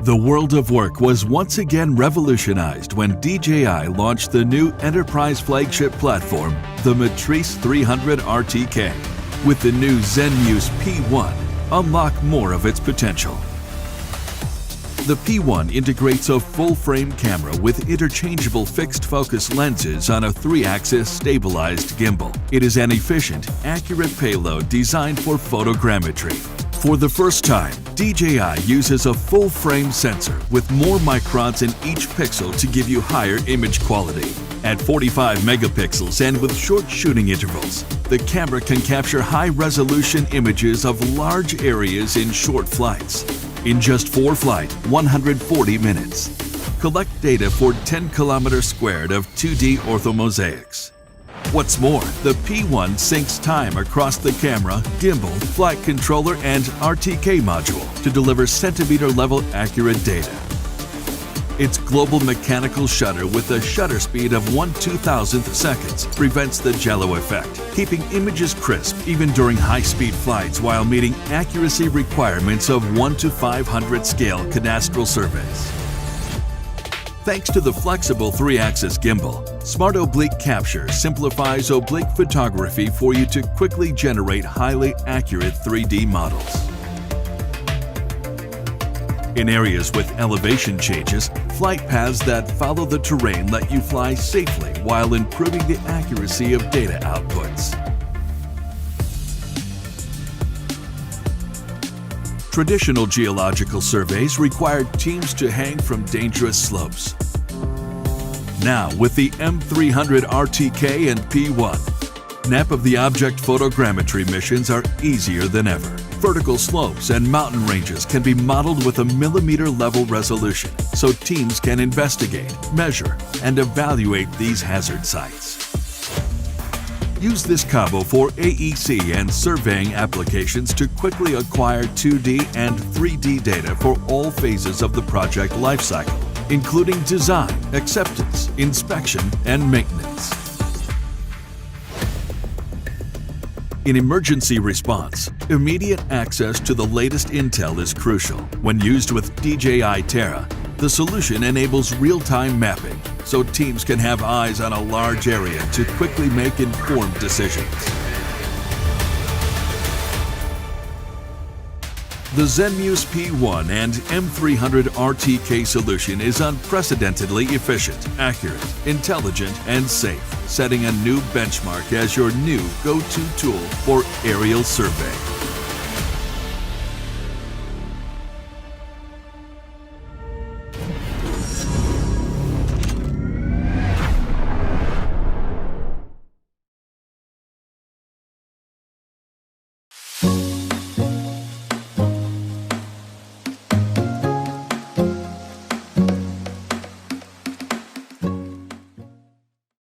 The world of work was once again revolutionized when DJI launched the new enterprise flagship platform, the M300 Rtk. With the new Zenmuse P1, unlock more of its potential. The P1 integrates a full-frame camera with interchangeable fixed-focus lenses on a 3-axis stabilized gimbal. It is an efficient, accurate payload designed for photogrammetry. For the first time, DJI uses a full-frame sensor with more microns in each pixel to give you higher image quality. At 45 megapixels and with short shooting intervals, the camera can capture high-resolution images of large areas in short flights. In just 4 flights, 140 minutes. Collect data for 10 kilometers squared of 2D orthomosaics. What's more, the P1 syncs time across the camera, gimbal, flight controller, and RTK module to deliver centimeter-level accurate data. Its global mechanical shutter with a shutter speed of 1/2000th seconds prevents the jello effect, keeping images crisp even during high-speed flights while meeting accuracy requirements of 1:500 scale cadastral surveys. Thanks to the flexible 3-axis gimbal, Smart Oblique Capture simplifies oblique photography for you to quickly generate highly accurate 3D models. In areas with elevation changes, flight paths that follow the terrain let you fly safely while improving the accuracy of data outputs. Traditional geological surveys required teams to hang from dangerous slopes. Now, with the M300 Rtk and P1, snap of the object photogrammetry missions are easier than ever. Vertical slopes and mountain ranges can be modeled with a millimeter-level resolution, so teams can investigate, measure, and evaluate these hazard sites. Use this combo for AEC and surveying applications to quickly acquire 2D and 3D data for all phases of the project lifecycle, including design, acceptance, inspection, and maintenance. In emergency response, immediate access to the latest intel is crucial. When used with DJI Terra, the solution enables real-time mapping, so teams can have eyes on a large area to quickly make informed decisions. The Zenmuse P1 and M300 Rtk solution is unprecedentedly efficient, accurate, intelligent, and safe, setting a new benchmark as your new go-to tool for aerial survey.